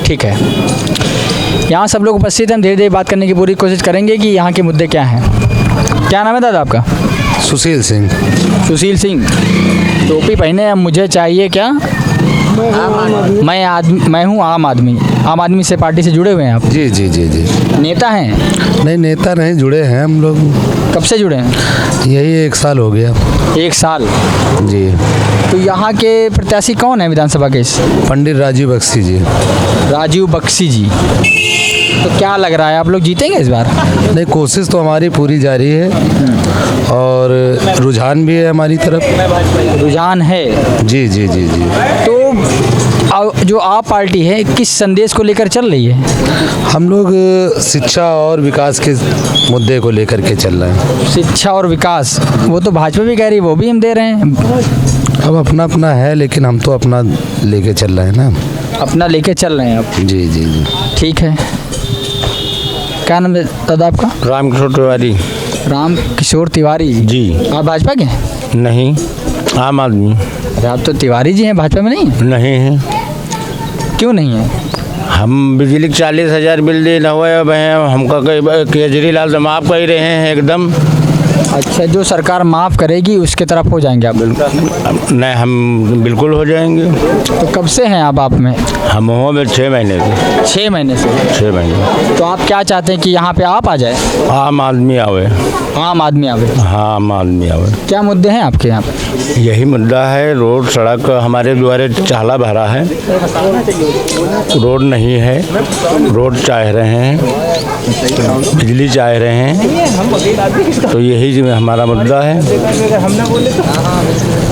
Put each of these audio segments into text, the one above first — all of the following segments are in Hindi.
ठीक है, यहाँ सब लोग उपस्थित हैं। हम धीरे धीरे बात करने की पूरी कोशिश करेंगे कि यहाँ के मुद्दे क्या हैं। क्या नाम है दादा आपका? सुशील सिंह। सुशील सिंह, टोपी पहने। अब मुझे चाहिए क्या? मैं हूँ आम आदमी। आम आदमी से पार्टी से जुड़े हुए हैं आप? जी जी जी जी। नेता हैं? नहीं, नेता नहीं, जुड़े हैं हम लोग। कब से जुड़े हैं? यही 1 साल हो गया। 1 साल। जी। तो यहाँ के प्रत्याशी कौन है विधानसभा के? पंडित राजीव बख्शी जी। राजीव बख्शी जी। तो क्या लग रहा है, आप लोग जीतेंगे इस बार? नहीं, कोशिश तो हमारी पूरी जारी है और रुझान भी है हमारी तरफ। रुझान है? जी जी जी जी। तो जो आप पार्टी है किस संदेश को लेकर चल रही है? हम लोग शिक्षा और विकास के मुद्दे को लेकर के चल रहे हैं। शिक्षा और विकास, वो तो भाजपा भी कह रही है, वो भी हम दे रहे हैं। अब अपना अपना है, लेकिन हम तो अपना लेके चल रहे हैं ना। अपना लेके चल रहे हैं आप? जी जी जी। ठीक है। क्या नाम है दादा आपका? रामकिशोर तिवारी। राम किशोर तिवारी जी। आप भाजपा के हैं? नहीं, आम आदमी। अरे आप तो तिवारी जी हैं, भाजपा में नहीं हैं? नहीं है। क्यों नहीं है? हम बिजली के 40,000 बिल दे न हुए अब हैं, हमका केजरीवाल तो माफ़ कर ही रहे हैं एकदम। अच्छा, जो सरकार माफ़ करेगी उसके तरफ हो जाएंगे आप? नहीं, हम बिल्कुल हो जाएंगे। तो कब से हैं आप में? हम हो में 6 महीने से। 6 महीने से? 6 महीने। तो आप क्या चाहते हैं कि यहाँ पे आप आ जाए? आम आदमी आवे। आम आदमी आवे? हाँ, आम आदमी आवे। क्या मुद्दे हैं आपके यहाँ पे? यही मुद्दा है, रोड सड़क हमारे द्वारे चाला भरा है, रोड नहीं है, रोड चाह रहे हैं, बिजली चाह रहे हैं, तो यही हमारा मुद्दा है।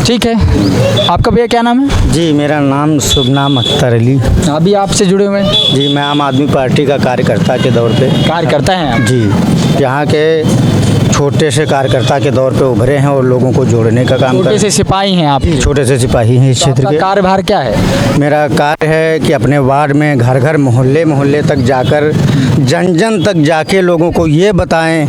ठीक है। आपका भैया क्या नाम है? जी, मेरा नाम शुभनाम अख्तर अली। अभी आपसे जुड़े हुए हैं? जी, मैं आम आदमी पार्टी का कार्यकर्ता के तौर पे। कार्यकर्ता हैं आप? जी, यहाँ के छोटे से कार्यकर्ता के तौर पे उभरे हैं और लोगों को जोड़ने का काम कर छोटे से सिपाही हैं आप? छोटे से सिपाही हैं इस क्षेत्र आपका के। कार्यभार क्या है? मेरा कार्य है कि अपने वार्ड में घर घर मोहल्ले मोहल्ले तक जाकर जन जन तक जाके लोगों को ये बताएं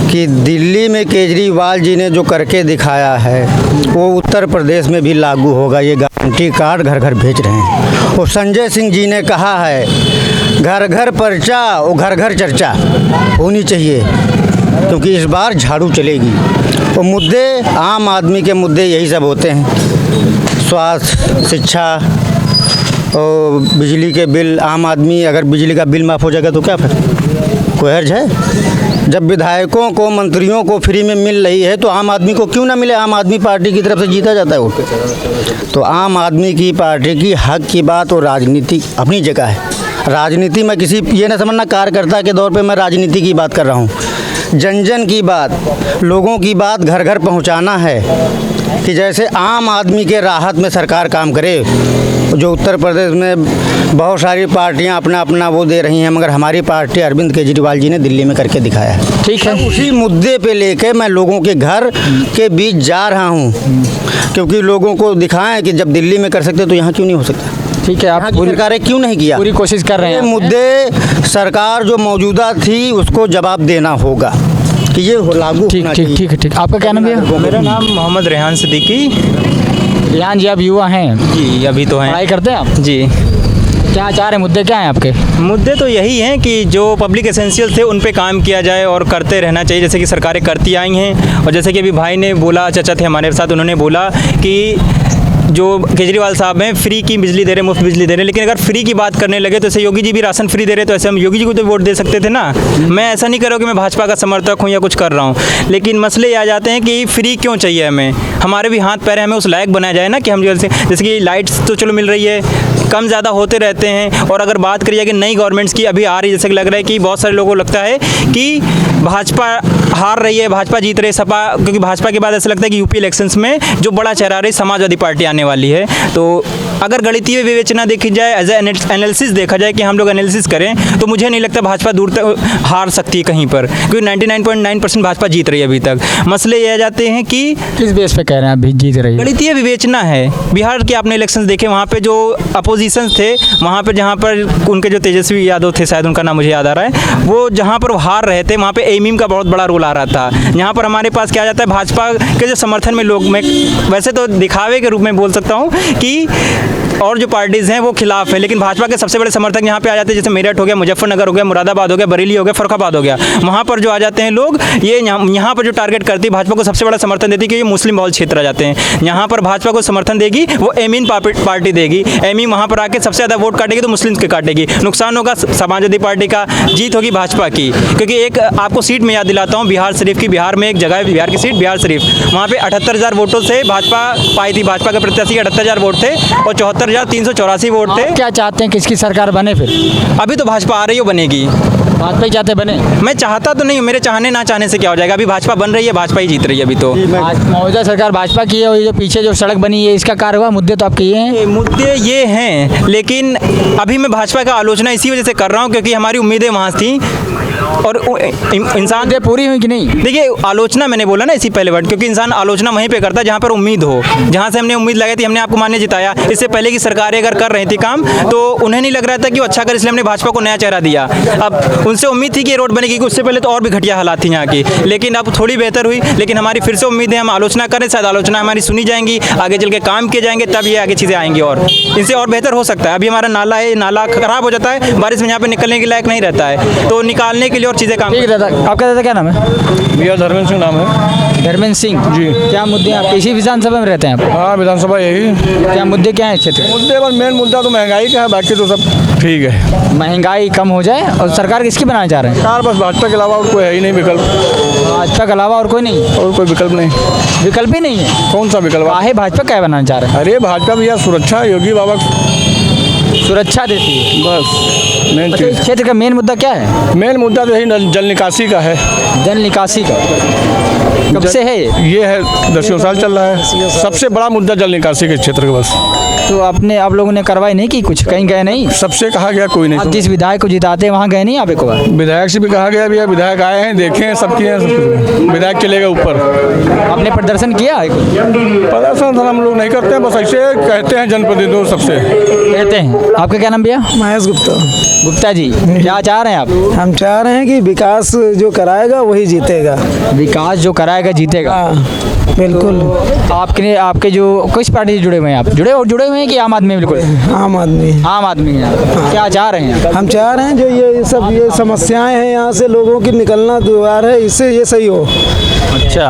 कि दिल्ली में केजरीवाल जी ने जो करके दिखाया है वो उत्तर प्रदेश में भी लागू होगा। ये गारंटी कार्ड घर घर भेज रहे हैं। और संजय सिंह जी ने कहा है घर घर पर्चा और घर घर चर्चा होनी चाहिए, क्योंकि इस बार झाड़ू चलेगी। और मुद्दे आम आदमी के मुद्दे यही सब होते हैं, स्वास्थ्य, शिक्षा और बिजली के बिल। आम आदमी अगर बिजली का बिल माफ़ हो जाएगा तो क्या फिर कोई हर्ज है? जब विधायकों को मंत्रियों को फ्री में मिल रही है तो आम आदमी को क्यों ना मिले? आम आदमी पार्टी की तरफ से जीता जाता है वोट। तो आम आदमी की पार्टी की हक की बात और राजनीति अपनी जगह है। राजनीति में किसी ये ना समझना कार्यकर्ता के तौर पे मैं राजनीति की बात कर रहा हूँ। जन जन की बात, लोगों की बात घर घर पहुँचाना है कि जैसे आम आदमी के राहत में सरकार काम करे। जो उत्तर प्रदेश में बहुत सारी पार्टियां अपना अपना वो दे रही हैं, मगर हमारी पार्टी अरविंद केजरीवाल जी ने दिल्ली में करके दिखाया है। ठीक है। उसी मुद्दे पे लेके मैं लोगों के घर के बीच जा रहा हूं, क्योंकि लोगों को दिखाएं कि जब दिल्ली में कर सकते तो यहाँ क्यों नहीं हो सकता। ठीक है, आप पूरी सरकारें क्यों नहीं किया? पूरी कोशिश कर रहे हैं। ये मुद्दे सरकार जो मौजूदा थी उसको जवाब देना होगा कि ये लागू ठीक होना ठीक चाहिए। ठीक है। ठीक, आपका क्या नाम है? मेरा नाम मोहम्मद रेहान सिद्दीकी। रियान जी, आप युवा हैं? जी, अभी तो हैं। पढ़ाई करते हैं आप? जी। क्या चाह रहे, मुद्दे क्या हैं आपके? मुद्दे तो यही हैं कि जो पब्लिक एसेंशियल थे उन पे काम किया जाए और करते रहना चाहिए, जैसे कि सरकारें करती आई हैं। और जैसे कि अभी भाई ने बोला, चाचा थे हमारे साथ, उन्होंने बोला कि जो केजरीवाल साहब हैं फ्री की बिजली दे रहे हैं, मुफ्त बिजली दे रहे हैं। लेकिन अगर फ्री की बात करने लगे तो ऐसे योगी जी भी राशन फ्री दे रहे, तो ऐसे हम योगी जी को तो वोट दे सकते थे ना। मैं ऐसा नहीं कर रहा हूँ कि मैं भाजपा का समर्थक हूँ या कुछ कर रहा हूँ, लेकिन मसले ये आ जाते हैं कि फ्री क्यों चाहिए हमें? हमारे भी हाथ पैर, हमें उस लायक बनाया जाए ना कि हम जैसे कि लाइट्स तो चलो मिल रही है, कम ज़्यादा होते रहते हैं। और अगर बात करिए कि नई गवर्नमेंट्स की अभी आ रही, जैसे कि लग रहा है कि बहुत सारे लोगों को लगता है कि भाजपा हार रही है, भाजपा जीत रही है, सपा, क्योंकि भाजपा के बाद ऐसा लगता है कि यूपी इलेक्शंस में जो बड़ा चेहरा रही समाजवादी पार्टी आने वाली है। तो अगर गणितीय विवेचना देखी जाए, एज एनालिसिस देखा जाए कि हम लोग एनालिसिस करें, तो मुझे नहीं लगता भाजपा दूर तक हार सकती है कहीं पर, क्योंकि 99.9% भाजपा जीत रही है अभी तक। मसले ये आ जाते हैं कि किस बेस पे कह रहे हैं अभी जीत रही है? गणितीय विवेचना है। बिहार के आपने इलेक्शंस देखे, वहाँ पे जो अपोजिशन थे, वहाँ पे जहाँ पर उनके जो तेजस्वी यादव थे, शायद उनका नाम मुझे याद आ रहा है, वो जहाँ पर हार रहे थे वहाँ पे एमीम का बहुत बड़ा रोल आ रहा था। यहाँ पर हमारे पास क्या जाता है, भाजपा के जो समर्थन में लोग, मैं वैसे तो दिखावे के रूप में बोल सकता हूँ कि और जो पार्टीज़ हैं वो खिलाफ है, लेकिन भाजपा के सबसे बड़े समर्थक यहाँ पे आ जाते हैं, जैसे मेरठ हो गया, मुजफ्फरनगर हो गया, मुरादाबाद हो गया, बरेली हो गया, फर्रुखाबाद हो गया। वहाँ पर जो आ जाते हैं लोग, ये यहाँ पर जो टारगेट करती है भाजपा को सबसे बड़ा समर्थन देती है कि ये मुस्लिम बहुल क्षेत्र आ जाते हैं। यहाँ पर भाजपा को समर्थन देगी वो एमीन पार्टी देगी। एमी वहाँ पर आके सबसे ज़्यादा वोट काटेगी तो मुस्लिम के काटेगी। नुकसान होगा समाजवादी पार्टी का, जीत होगी भाजपा की। क्योंकि एक आपको सीट में याद दिलाता हूँ, बिहार शरीफ की, बिहार में एक जगह है बिहार की सीट, बिहार शरीफ, वहाँ पे 78,000 वोटों से भाजपा पाई थी। भाजपा के प्रत्याशी 78,000 वोट थे और 74,384 वोट थे। क्या चाहते हैं किसकी सरकार बने फिर? अभी तो भाजपा आ रही हो बनेगी। भाजपा ही चाहते बने? मैं चाहता तो नहीं हूँ, मेरे चाहने ना चाहने से क्या हो जाएगा। अभी भाजपा बन रही है, भाजपा ही जीत रही है अभी तो। मौजूदा सरकार भाजपा की है और ये जो पीछे जो सड़क बनी है इसका कार्य हुआ, मुद्दे तो आपके ये हैं? ये मुद्दे ये हैं, लेकिन अभी मैं भाजपा का आलोचना इसी वजह से कर रहा हूँ क्योंकि हमारी उम्मीदें वहाँ थी और इंसान मुद्दे पूरी हुई कि नहीं? देखिए, आलोचना मैंने बोला ना इसी पहले वर्ड, क्योंकि इंसान आलोचना वहीं पे करता है जहाँ पर उम्मीद हो। जहाँ से हमने उम्मीद लगाई थी, हमने आपको मान्य जिताया। इससे पहले की सरकारें अगर कर रही थी काम तो उन्हें नहीं लग रहा था कि वो अच्छा कर, इसलिए हमने भाजपा को नया चेहरा दिया। अब उनसे उम्मीद थी कि ये रोड बनेगी, उससे पहले तो और भी घटिया हालात थी यहाँ की, लेकिन अब थोड़ी बेहतर हुई। लेकिन हमारी फिर से उम्मीद है, हम आलोचना करें, शायद आलोचना हमारी सुनी जाएंगी, आगे चल के काम किए जाएंगे, तब ये आगे चीज़ें आएंगी और इनसे और बेहतर हो सकता है। अभी हमारा नाला है, नाला खराब हो जाता है, बारिश में यहाँ पे निकलने के लायक नहीं रहता है, तो निकालने के लिए और चीज़ें काम। ठीक दादा, आपका दादा क्या नाम है? भैया धर्मेंद्र सिंह नाम है। धर्मेंद्र सिंह जी, क्या मुद्दे हैं आपके? इसी विधानसभा में रहते हैं आप? हाँ, विधानसभा यही। क्या मुद्दे क्या हैं क्षेत्र? मुद्दे बस मेन मुद्दा तो महंगाई का है, बाकी तो सब ठीक है। महंगाई कम हो जाए और सरकार किसकी बनाना चाह रहे हैं? कार बस भाजपा के अलावा और कोई है ही नहीं विकल्प। भाजपा के अलावा और कोई नहीं? और कोई विकल्प नहीं। विकल्प ही नहीं है? कौन सा विकल्प? काहे भाजपा क्या बनाना चाह रहे हैं? अरे भाजपा भैया सुरक्षा, योगी बाबा सुरक्षा देती है बस मेन इस चीज़। क्षेत्र का मेन मुद्दा क्या है? मेन मुद्दा तो यही जल निकासी का है। जल निकासी का कब से है ये है 10 साल चल रहा है। सबसे बड़ा मुद्दा जल निकासी के क्षेत्र का बस। तो आपने आप लोगों ने कार्रवाई नहीं की? कुछ कहीं गए नहीं? सबसे कहा गया कोई आप नहीं। जिस विधायक को जिताते हैं वहाँ गए नहीं आप एक बार? विधायक से भी कहा गया भैया, विधायक आए हैं, देखे हैं, सब किए हैं, सब कुछ। विधायक चलेगा ऊपर। आपने प्रदर्शन किया है? प्रदर्शन हम लोग नहीं करते हैं, बस ऐसे कहते हैं जनप्रतिनिधियों सबसे। कहते हैं। आपका क्या नाम भैया? महेश गुप्ता। गुप्ता जी, क्या चाह रहे हैं आप? हम चाह रहे हैं कि विकास जो कराएगा वही जीतेगा। विकास जो कराएगा जीतेगा। हाँ, बिल्कुल। आपके जो किस पार्टी से जुड़े हुए हैं आप? जुड़े हुए हैं कि आम आदमी? बिल्कुल आम आदमी। आम आदमी हैं आप। क्या चाह रहे हैं? हम चाह रहे हैं जो ये समस्याएं हैं यहाँ से लोगों की निकलना द्वार है, इससे ये सही हो। अच्छा,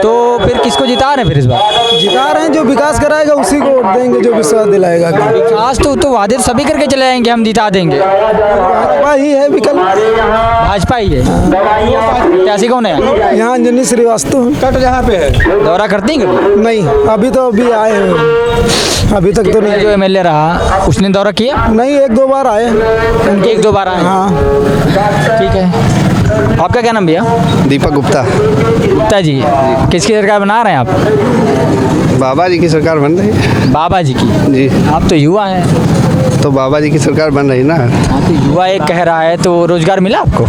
तो फिर किसको जिता रहे हैं फिर इस बार? जिता रहे हैं जो विकास कराएगा उसी को वोट देंगे, जो विश्वास दिलाएगा। विकास तो वादे सभी करके चले आएंगे, हम जिता देंगे। भाजपा ही है विकल्प। भाजपा ही है। प्रत्याशी कौन है? यहाँ अंजनी श्रीवास्तव कट जहाँ पे है। दौरा करती हैं कभी? नहीं, अभी आए हैं, अभी तक तो नहीं। जो एमएलए रहा उसने दौरा किया? नहीं, 1-2 बार आए। एक दो बार आए? हाँ। ठीक है। आपका क्या नाम भैया? दीपक गुप्ता। गुप्ता जी, किसकी सरकार बना रहे हैं आप? बाबा जी की सरकार बन रही है। बाबा जी की? जी। आप तो युवा हैं। तो बाबा जी की सरकार बन रही ना। हाँ, तो युवा एक कह रहा है, तो रोजगार मिला आपको?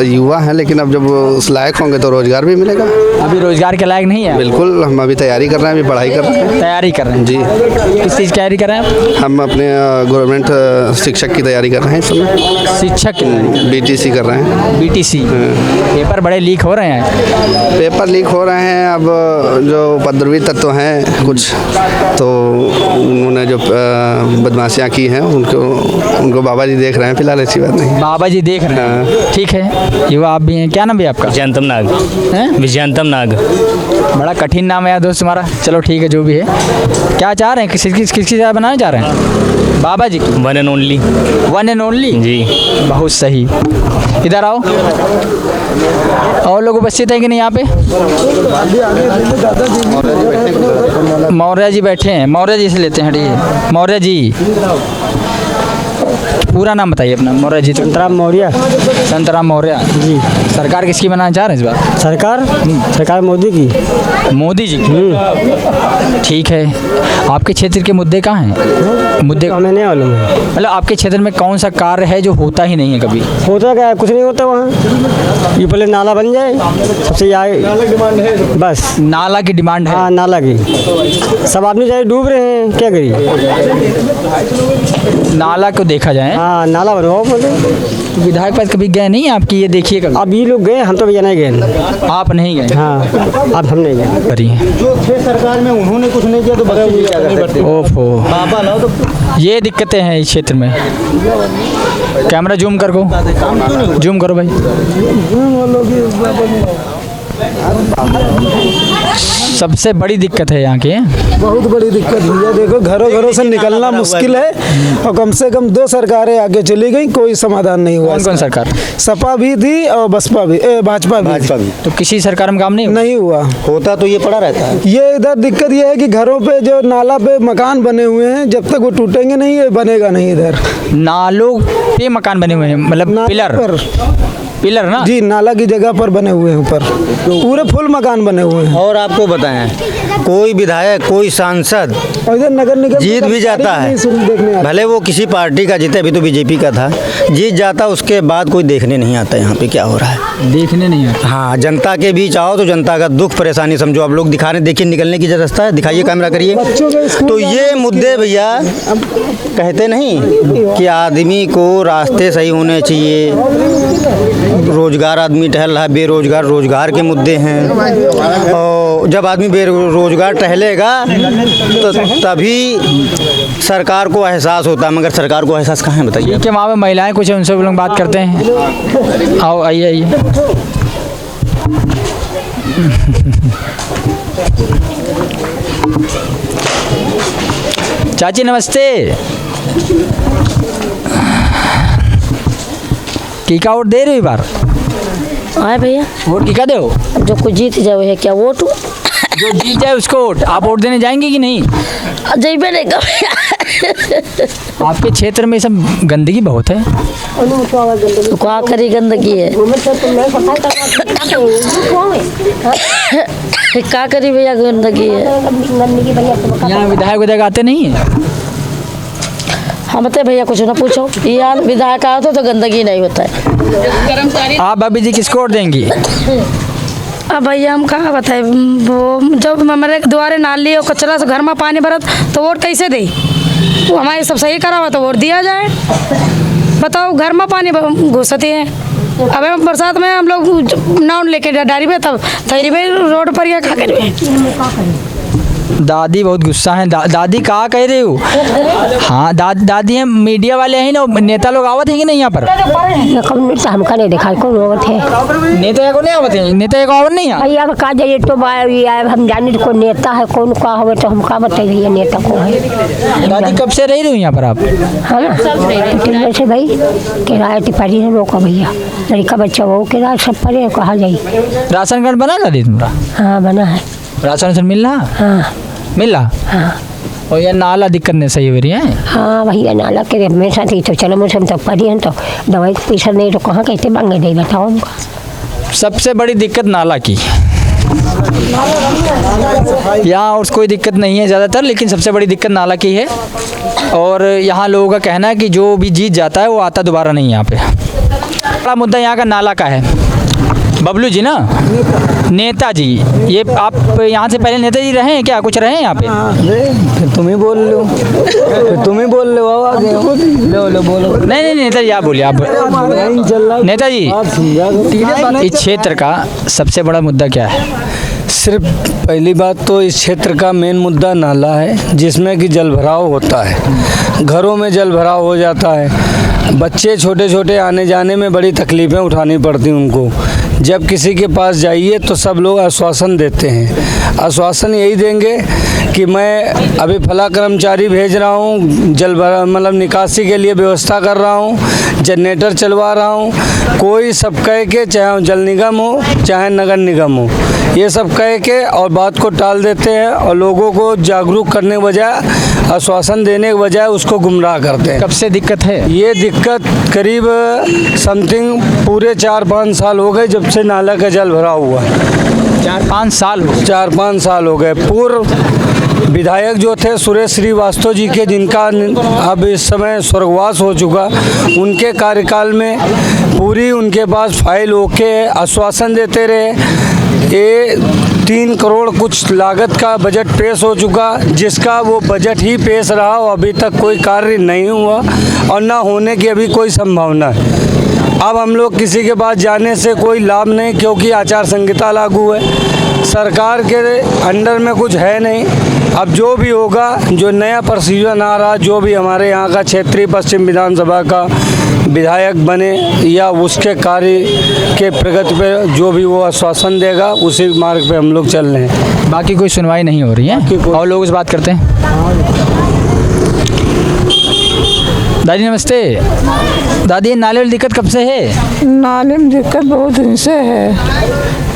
युवा हैं, लेकिन अब जब उस लायक होंगे तो रोजगार भी मिलेगा। अभी रोजगार के लायक नहीं है? बिल्कुल, हम अभी तैयारी कर रहे हैं, अभी पढ़ाई कर रहे हैं। तैयारी कर रहे हैं? जी। किस चीज़ की तैयारी कर रहे हैं आप? हम अपने गवर्नमेंट शिक्षक की तैयारी कर रहे हैं इस समय। शिक्षक की? BTC कर रहे हैं। BTC। पेपर बड़े लीक हो रहे हैं। पेपर लीक हो रहे हैं। अब जो उपद्रवी तत्व हैं कुछ, तो उन्होंने जो बदमाशियाँ की हैं उनको बाबा जी देख रहे हैं फिलहाल। ऐसी बात नहीं। बाबा जी देख रहे हैं। ठीक है, युवा आप भी हैं। क्या नाम है आपका? विजयंतम नाग। हैं? विजयंतम नाग। बड़ा कठिन नाम है यार दोस्त तुम्हारा। चलो ठीक है, जो भी है। क्या चाह रहे हैं? किसकी तरह बनाना चाह रहे हैं? बाबा जी की? One and only. One and only? जी। बहुत सही। इधर आओ। और लोग उपस्थित हैं कि नहीं यहाँ पे? मौर्य जी बैठे हैं। मौर्य जी से लेते हैं। ठीक है मौर्य जी, पूरा नाम बताइए अपना। मौर्य जी? संतराम मौर्य। संतराम मौर्य जी। सरकार किसकी बनाना चाह रहे हैं इस बार? सरकार मोदी की। मोदी जी की? ठीक है। आपके क्षेत्र के मुद्दे कहाँ हैं? मुद्दे हमें नहीं मालूम है। मतलब आपके क्षेत्र में कौन सा कार्य है जो होता ही नहीं है कभी? होता क्या है? कुछ नहीं होता वहाँ। ये पहले नाला बन जाए, सबसे आगे बस। नाला की डिमांड है? हाँ, नाला की। सब आदमी चाहे डूब रहे हैं, क्या करिए। नाला को देखा जाए हाँ नाला बनवाओ बोले। तो विधायक पास कभी गए नहीं आपकी, ये देखिए कभी? अब ये लोग गए, हम तो भैया नहीं गए। आप नहीं गए? हाँ अब हम नहीं गए। करी है। जो थे सरकार में उन्होंने कुछ नहीं किया तो बच्चे क्या कर सकते? ओफो, बाबा लाओ तो ये दिक्कतें हैं इस क्षेत्र में। कैमरा जूम कर को, जूम करो भाई। सबसे बड़ी दिक्कत है यहाँ की। बहुत बड़ी दिक्कत भैया, देखो घरों घरों से निकलना मुश्किल है और कम से कम 2 सरकारें आगे चली गई, कोई समाधान नहीं हुआ। कौन कौन सरकार? सपा भी थी और बसपा भी, भाजपा भी तो किसी सरकार में काम नहीं हुआ? नहीं हुआ। होता तो ये पड़ा रहता है। ये इधर दिक्कत ये है कि घरों पे जो नाला पे मकान बने हुए हैं, जब तक वो टूटेंगे नहीं ये बनेगा नहीं। इधर नालों पे मकान बने हुए हैं, मतलब पिलर पर पिलर ना जी, नाला की जगह पर बने हुए हैं, ऊपर पूरे फुल मकान बने हुए हैं। और आपको बताएं, कोई विधायक कोई सांसद और इधर नगर निगम जीत भी जाता है, देखने आता। भले वो किसी पार्टी का जीते, अभी तो बीजेपी का था, जीत जाता उसके बाद कोई देखने नहीं आता यहाँ पे क्या हो रहा है। देखने नहीं आता। हाँ, जनता के बीच आओ तो जनता का दुख परेशानी समझो। आप लोग दिखाने, देखिए निकलने की जो रास्ता है, दिखाइए, कैमरा करिए। तो ये मुद्दे भैया कहते नहीं कि आदमी को रास्ते सही होने चाहिए। रोजगार आदमी टहल रहा है, बेरोजगार, रोजगार के मुद्दे हैं। और जब आदमी बेरोजगार टहलेगा तो तभी सरकार को एहसास होता है, मगर सरकार को एहसास कहाँ है बताइए। ठीक है, वहाँ पे महिलाएं कुछ हैं, उनसे भी लोग बात करते हैं। आओ, आइए आइए। चाची नमस्ते। टीका वोट दे रहे हो बार? हाँ भैया, वोट टीका दे हो? जो कुछ जीत जाओ है क्या वोट? जो जीत जाए उसको वोट। आप वोट देने जाएंगे कि नहीं? जैबे नहीं आपके क्षेत्र में सब गंदगी बहुत है। तो क्या करी, गंदगी है। क्या करी भैया, गंदगी है। यहाँ विधायक आते नहीं है? हम बता भैया कुछ ना पूछो, यहाँ विधायक आता तो गंदगी नहीं होता है। आप भाभी जी किसको वोट देंगी? अब भैया हम कहाँ बताए, वो जब हमारे द्वारे नाली और कचरा से घर में पानी भरत तो वोट कैसे दे? वो हमारे सब सही करा हुआ तो वोट दिया जाए। बताओ, घर में पानी घुसते हैं। अब हम बरसात में हम लोग नाव लेके डारी पे, तब थैली में रोड पर क्या करें। दादी बहुत गुस्सा है। दादी कहाँ कह रही हो? हाँ दादी है, मीडिया वाले हैं ना, नेता लोग आवत हैं कि नहीं यहाँ पर? हमका नहीं देखा कौन आवत है। नेता को नहीं आवत है? नेता को आवत नहीं है भैया का जाइए तो हम जाने कौन नेता है, कौन का हो तो हम का बताइए नेता को है। दादी कब से रह रही हो यहाँ पर आप? हाँ ना, से भाई किराया टिपारी है रोका भैया, लड़का बच्चा वो किराया सब पड़े, कहा जाइए। राशन कार्ड बना दादी तुम्हारा? हाँ बना है। राशन मिल रहा? हाँ मिल रहा। हाँ। और ये नाला दिक्कत नहीं सही हो रही है? हाँ भैया, नाला के मेरे साथ ही तो चलो, मुझे हम तो पढ़ी हैं, तो दवाई का पैसा नहीं तो कहाँ कैसे मांगे दे, बताओ हमको। सबसे बड़ी दिक्कत नाला की। यहाँ और कोई दिक्कत नहीं है ज़्यादातर, लेकिन सबसे बड़ी दिक्कत नाला की है। और यहाँ लोगों का कहना है कि जो भी जीत जाता है वो आता दोबारा नहीं यहाँ पे। बड़ा मुद्दा यहाँ का नाला का है। बबलू जी ना, नेताजी, ये आप यहाँ से पहले नेताजी रहे हैं क्या? कुछ रहे हैं यहाँ पे? फिर तुम ही बोल लो, आगे लो बोलो। नहीं नेताजी आप बोलिए। आप नेताजी, इस क्षेत्र का सबसे बड़ा मुद्दा क्या है? सिर्फ पहली बात तो इस क्षेत्र का मेन मुद्दा नाला है, जिसमें कि जल भराव होता है, घरों में जल भराव हो जाता है। बच्चे छोटे छोटे आने जाने में बड़ी तकलीफ़ें उठानी पड़ती उनको। जब किसी के पास जाइए तो सब लोग आश्वासन देते हैं। आश्वासन यही देंगे कि मैं अभी फला कर्मचारी भेज रहा हूँ, जल भरा मतलब निकासी के लिए व्यवस्था कर रहा हूँ, जनरेटर चलवा रहा हूँ। कोई सब कह के, चाहे जल निगम हो चाहे नगर निगम हो, ये सब कह के और बात को टाल देते हैं और लोगों को जागरूक करने के बजाय, आश्वासन देने के बजाय उसको गुमराह करते हैं। कब से दिक्कत है ये? दिक्कत करीब समथिंग पूरे 4-5 साल हो गए जब से नाला का जल भरा हुआ। 4-5 साल? 4-5 साल हो गए। पूर्व विधायक जो थे सुरेश श्रीवास्तव जी के, जिनका अब इस समय स्वर्गवास हो चुका, उनके कार्यकाल में पूरी उनके पास फाइल होके आश्वासन देते रहे। ये 3 करोड़ कुछ लागत का बजट पेश हो चुका, जिसका वो बजट ही पेश रहा और अभी तक कोई कार्य नहीं हुआ और ना होने की अभी कोई संभावना है। अब हम लोग किसी के पास जाने से कोई लाभ नहीं, क्योंकि आचार संहिता लागू है, सरकार के अंडर में कुछ है नहीं। अब जो भी होगा, जो नया प्रोसीजर आ रहा, जो भी हमारे यहाँ का क्षेत्रीय पश्चिम विधानसभा का विधायक बने या उसके कार्य के प्रगति पे जो भी वो आश्वासन देगा, उसी मार्ग पे हम लोग चल रहे हैं। बाकी कोई सुनवाई नहीं हो रही है और लोग इस बात करते हैं। दादी नमस्ते। दादी ये नाले वाली दिक्कत कब से है? नाले में दिक्कत बहुत दिन से है,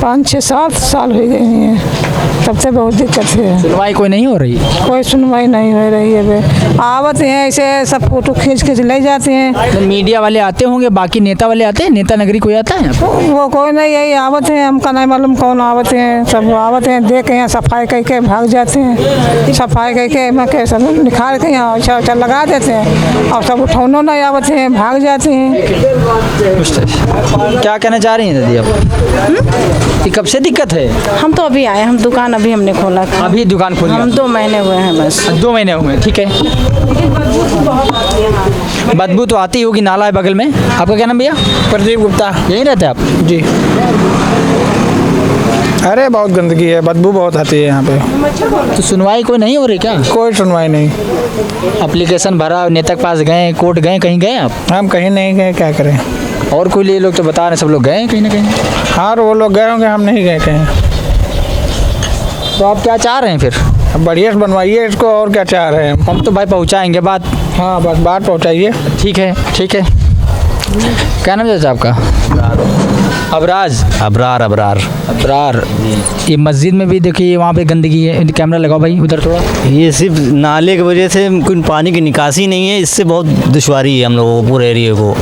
5-6-7 साल हो गए हैं, तब से बहुत दिक्कत है। सुनवाई कोई नहीं हो रही? कोई सुनवाई नहीं हो रही है बे। आवत हैं ऐसे सब फोटो खींच के ले जाते हैं। तो मीडिया वाले आते होंगे, बाकी नेता वाले आते हैं? नेता नगरी कोई आता है? वो कोई नहीं, यही आवत हैं, हमका नहीं मालूम कौन आवत हैं। सब आवत हैं, देख के सफाई करके भाग जाते हैं, सफाई करके सब निखार के यहाँ अच्छा लगा देते हैं और सब उठौनों नहीं आवत हैं, भाग जाते हैं। क्या कहना चाह रही हैं दादी आप? ये कब से दिक्कत है? हम तो अभी आए, हम दुकान अभी हमने खोला था। अभी दुकान खोली? हम 2 महीने हुए हैं बस। 2 महीने हुए, ठीक है। बदबू तो आती होगी, नाला है बगल में। आपका क्या नाम भैया? प्रदीप गुप्ता। यहीं रहते आप? जी। अरे बहुत गंदगी है, बदबू बहुत आती है यहाँ पे। तो सुनवाई कोई नहीं हो रही क्या? कोई सुनवाई नहीं। एप्लीकेशन भरा, नेता के पास गए, कोर्ट गए, कहीं गए आप? हम कहीं नहीं गए, क्या करें। और कोई ये लोग तो बता रहे सब लोग गए कहीं ना कहीं। हाँ, वो लोग गए होंगे, हम नहीं गए कहीं। तो आप क्या चाह रहे हैं फिर? बढ़िया से बनवाइए इसको, और क्या चाह रहे हैं हम तो भाई पहुँचाएंगे बात। हाँ, बस बात पहुँचाइए। ठीक है, ठीक है। क्या नाम है चाचा आपका? अबराज। अबरार। अबरार। ये मस्जिद में भी देखिए, वहाँ पे गंदगी है। कैमरा लगाओ भाई उधर थोड़ा। ये सिर्फ नाले की वजह से कोई पानी की निकासी नहीं है, इससे बहुत दुश्वारी है हम लोगों को, पूरे एरिया को।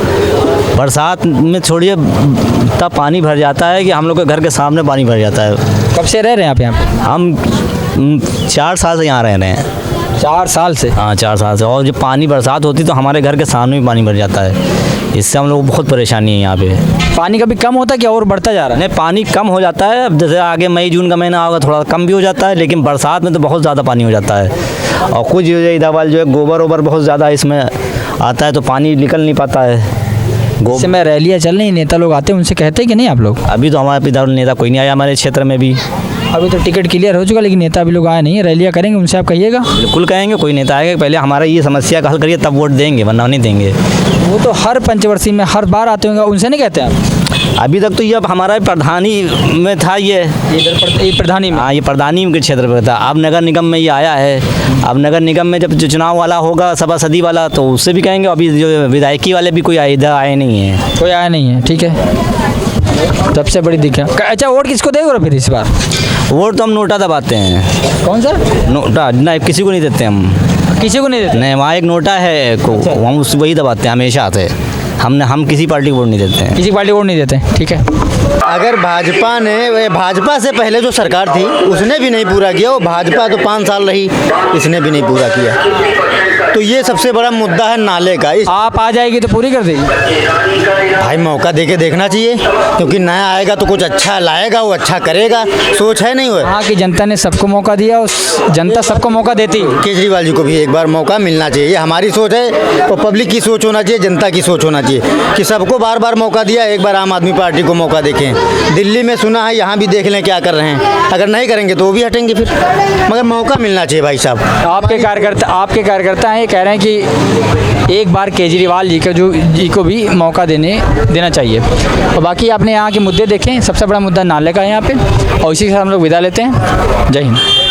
बरसात में छोड़िए तब पानी भर जाता है कि हम लोग के घर के सामने पानी भर जाता है। कब से रह रहे हैं आप यहाँ पे? हम 4 साल से यहाँ रह रहे हैं। 4 साल से? हाँ, 4 साल से। और जब पानी बरसात होती तो हमारे घर के सामने भी पानी भर जाता है, इससे हम लोग को बहुत परेशानी है यहाँ पे। पानी कभी कम होता है कि और बढ़ता जा रहा है? नहीं, पानी कम हो जाता है। अब जैसे आगे मई जून का महीना होगा थोड़ा कम भी हो जाता है, लेकिन बरसात में तो बहुत ज़्यादा पानी हो जाता है। और कुछ इधर वाले जो है गोबर वोबर बहुत ज़्यादा इसमें आता है, तो पानी निकल नहीं पाता है। जैसे मैं रैलियाँ चल रही, नेता लोग आते हैं, उनसे कहते हैं कि नहीं आप लोग? अभी तो हमारे इधर नेता कोई नहीं आया हमारे क्षेत्र में भी। अभी तो टिकट क्लियर हो चुका, लेकिन नेता अभी लोग आए नहीं है। रैलियाँ करेंगे, उनसे आप कहिएगा। बिल्कुल कहेंगे, कोई नेता आएगा, पहले हमारा ये समस्या का हल करिए तब वोट देंगे, वरना नहीं देंगे। वो तो हर पंचवर्षीय में हर बार आते होंगे, उनसे नहीं कहते आप? अभी तक तो ये अब हमारा प्रधानी में था, ये प्रधानी में। हाँ, ये प्रधानी के क्षेत्र पर था। अब नगर निगम में ये आया है। अब नगर निगम में जब चुनाव वाला होगा, सभासदी वाला, तो उससे भी कहेंगे। अभी जो विधायकी वाले भी कोई इधर आए नहीं है। कोई आया नहीं है, ठीक है। सबसे बड़ी दिक्कत। अच्छा, वोट किसको देगा फिर इस बार? वोट तो हम नोटा दबाते हैं। कौन सा नोटा? नहीं, किसी को नहीं देते हम। किसी को नहीं देते? नहीं, वहाँ एक नोटा है को हम उस वही दबाते हैं हमेशा से। हम किसी पार्टी को वोट नहीं देते हैं। किसी पार्टी को वोट नहीं देते, ठीक है। अगर भाजपा से पहले जो सरकार थी उसने भी नहीं पूरा किया, वो भाजपा तो 5 साल रही, इसने भी नहीं पूरा किया। तो ये सबसे बड़ा मुद्दा है नाले का। आप आ जाएगी तो पूरी कर देगी? भाई मौका देके देखना चाहिए, क्योंकि नया आएगा तो कुछ अच्छा लाएगा, वो अच्छा करेगा। सोच है नहीं? हाँ कि जनता ने सबको मौका दिया, जनता सबको मौका देती। केजरीवाल जी को भी एक बार मौका मिलना चाहिए, ये हमारी सोच है। और पब्लिक की सोच होना चाहिए, जनता की सोच होना चाहिए कि सबको बार बार मौका दिया, एक बार आम आदमी पार्टी को मौका देखें। दिल्ली में सुना है, यहाँ भी देख लें क्या कर रहे हैं। अगर नहीं करेंगे तो वो भी हटेंगे फिर, मगर मौका मिलना चाहिए भाई साहब। आपके कार्यकर्ता हैं, कह रहे हैं कि एक बार केजरीवाल जी को भी मौका देना चाहिए। और बाकी आपने यहाँ के मुद्दे देखें, सबसे बड़ा मुद्दा नाले का है यहाँ पे। और इसी के साथ हम लोग विदा लेते हैं। जय हिंद।